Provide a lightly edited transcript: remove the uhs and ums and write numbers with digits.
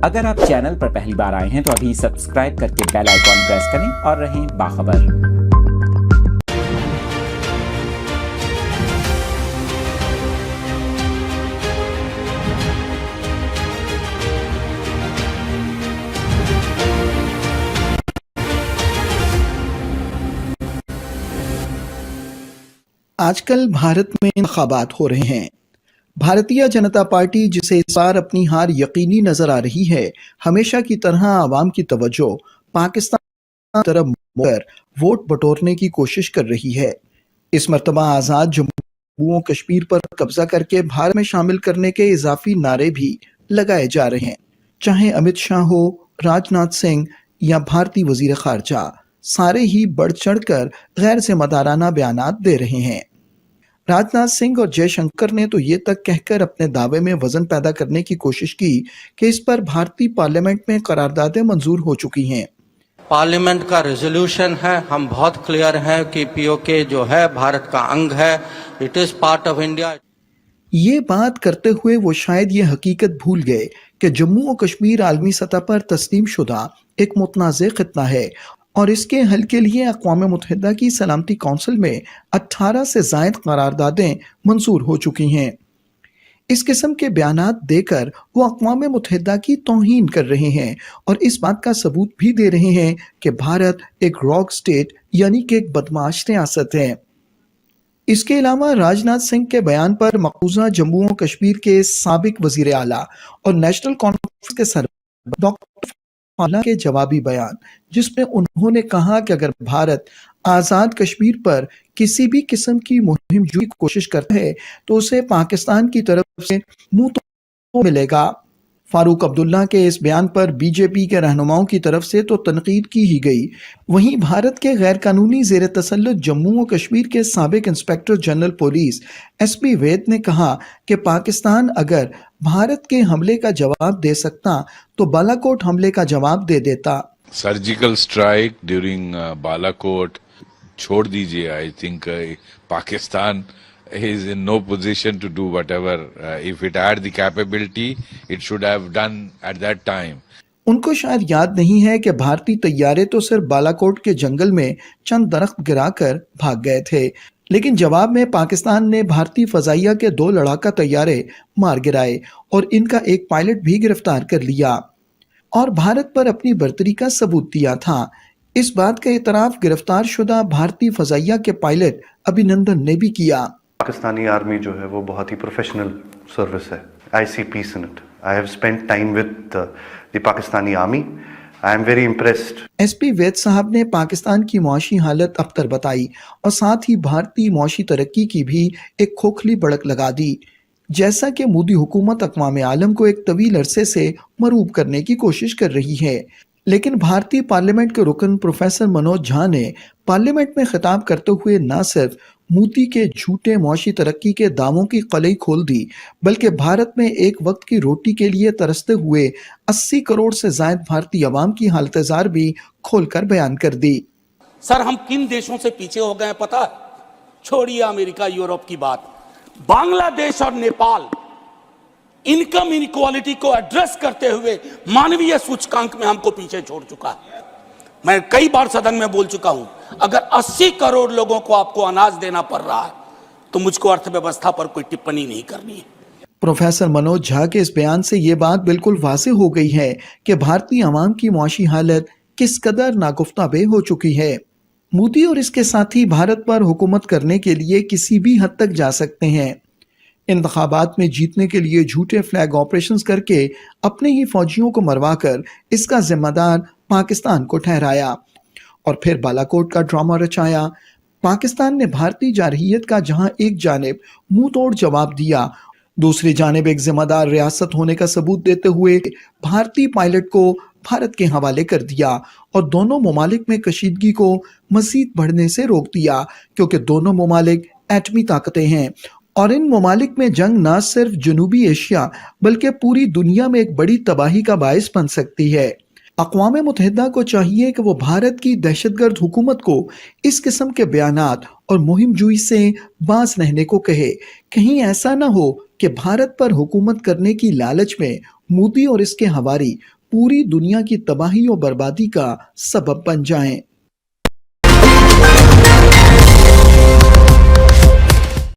अगर आप चैनल पर पहली बार आए हैं तो अभी सब्सक्राइब करके बेल आइकॉन प्रेस करें और रहें बाखबर। आजकल भारत में इंतखाबात हो रहे हैं। भारतीय जनता पार्टी, जिसे इस बार अपनी हार यकीनी नजर आ रही है, हमेशा की तरह आवाम की तवज्जो पाकिस्तान की तरफ मोड़कर वोट बटोरने की कोशिश कर रही है। इस मर्तबा आज़ाद जम्मू और कश्मीर पर कब्जा करके भारत में शामिल करने के इजाफी नारे भी लगाए जा रहे हैं। चाहे अमित शाह हो, राजनाथ सिंह या भारतीय वजीर खारजा, सारे ही बढ़ चढ़कर गैर जिम्मेदाराना बयानात दे रहे हैं। राजनाथ सिंह और जयशंकर ने तो ये तक कहकर अपने दावे में वजन पैदा करने की कोशिश की कि इस पर भारतीय पार्लियामेंट में करारदादें मंजूर हो चुकी हैं। पार्लियामेंट का रेजोल्यूशन है, हम बहुत क्लियर हैं कि पीओके जो है भारत का अंग है, it is part of India. ये बात करते हुए वो शायद ये हकीकत भूल गए कि जम्मू और कश्मीर आलमी सतह पर तस्लीम शुदा एक मुतनाज़ खित्ता है और इसके हल के लिए अक़वाम मुत्तहिदा की सलामती कौंसिल में 18 से ज़ायद करारदादें मंजूर हो चुकी हैं। इस किस्म के बयानात देकर वो अक़वाम मुत्तहिदा की तौहीन कर रहे हैं और इस बात का सबूत भी दे रहे हैं कि भारत एक रॉक स्टेट यानी कि एक बदमाश रियासत है। इसके अलावा राजनाथ सिंह के बयान पर मकबूजा जम्मू और कश्मीर के साबिक वजीर आला और नेशनल कॉन्फ्रेंस के सरबराह डॉक्टर फाला के जवाबी बयान, जिसमें उन्होंने कहा कि अगर भारत आज़ाद कश्मीर पर किसी भी किस्म की मुहिम जुई कोशिश करता है तो उसे पाकिस्तान की तरफ से मुंह तो मिलेगा। फारूक अब्दुल्ला के इस बयान पर बीजेपी के रहनुमाओं की तरफ से तो तनकीद की ही गई। वहीं भारत के गैर कानूनी जेर तसल्लुत जम्मू और कश्मीर के साबिक इंस्पेक्टर जनरल पुलिस SP वैद ने कहा कि पाकिस्तान अगर भारत के हमले का जवाब दे सकता तो बालाकोट हमले का जवाब दे देता। सर्जिकल स्ट्राइक ड्यूरिंग बालाकोट छोड़ दीजिए। I think Pakistan is in no position to do whatever. If it had the capability, it should have done at that time. उनको शायद याद नहीं है कि भारतीय तैयारे तो सिर्फ बालाकोट के जंगल में चंद दरख्त गिराकर भाग गए थे, लेकिन जवाब में पाकिस्तान ने भारतीय फजाइया के 2 लड़ाका तैयारे मार गिराए और इनका एक पायलट भी गिरफ्तार कर लिया और भारत पर अपनी बर्तरी का सबूत दिया था। इस बात का इतराफ गिरफ्तार शुदा भारतीय फजाइया के पायलट अभिनंदन ने भी किया। पाकिस्तानी आर्मी जो है वो बहुत ही प्रोफेशनल सर्विस है। I see peace in it. I have spent time with the Pakistani army. I am very impressed. SP वैद साहब ने पाकिस्तान की मुआशी हालत अबतर बताई और साथ ही भारतीय मुआशी तरक्की की भी एक खोखली बढ़क लगा दी। जैसा कि मोदी हुकूमत अक़वाम आलम को एक तवील अरसे से मरूब करने की कोशिश कर रही है, लेकिन भारतीय पार्लियामेंट के रुकन प्रोफेसर मनोज झा ने पार्लियामेंट में खिताब करते हुए न सिर्फ मोदी के झूठे मुआशी तरक्की के दावों की कलई खोल दी, बल्कि भारत में एक वक्त की रोटी के लिए तरसते हुए 80 करोड़ से ज्यादा भारतीय अवाम की हालत जार भी खोलकर बयान कर दी। सर, हम किन देशों से पीछे हो गए पता है? छोड़िए अमेरिका यूरोप की बात, बांग्लादेश और नेपाल इनकम इनइक्वालिटी को एड्रेस करते हुए मानवीय सूचकांक में हमको पीछे छोड़ चुका है। मैं कई बार सदन में बोल चुका हूं, अगर 80 करोड़ लोगों को आपको अनाज देना पड़ रहा है तो मुझको अर्थव्यवस्था पर कोई टिप्पणी नहीं करनी है। प्रोफेसर मनोज झा के इस बयान से ये बात बिल्कुल वाज़ेह हो गई है कि भारतीय अवाम की मुआशी हालत किस कदर नागुफ्ताबे हो चुकी है। मोदी और इसके साथी भारत पर हुकूमत करने के लिए किसी भी हद तक जा सकते हैं। इंतखाबात में जीतने के लिए झूठे फ्लैग ऑपरेशंस करके अपने ही फौजियों को मरवाकर इसका जिम्मेदार पाकिस्तान को ठहराया और फिर बालाकोट का ड्रामा रचाया। पाकिस्तान ने भारतीय जारहियत का जहां एक जानिब मुंह तोड़ जवाब दिया, दूसरी जानिब एक जिम्मेदार रियासत होने का सबूत देते हुए भारतीय पायलट को भारत के हवाले कर दिया और दोनों ममालिक में कशीदगी को मजीद बढ़ने से रोक दिया, क्योंकि दोनों ममालिक एटमी ताकतें हैं और इन ममालिक में जंग न सिर्फ जनूबी एशिया बल्कि पूरी दुनिया में एक बड़ी तबाही का बायस बन सकती है। अक़वाम मुत्तहिदा को चाहिए कि वो भारत की दहशतगर्द हुकूमत को इस किस्म के बयानात और मुहिम जुई से बाज रहने को कहे। कहीं ऐसा न हो कि भारत पर हुकूमत करने की लालच में मोदी और इसके हवारी पूरी दुनिया की तबाही और बर्बादी का सबब बन जाएं।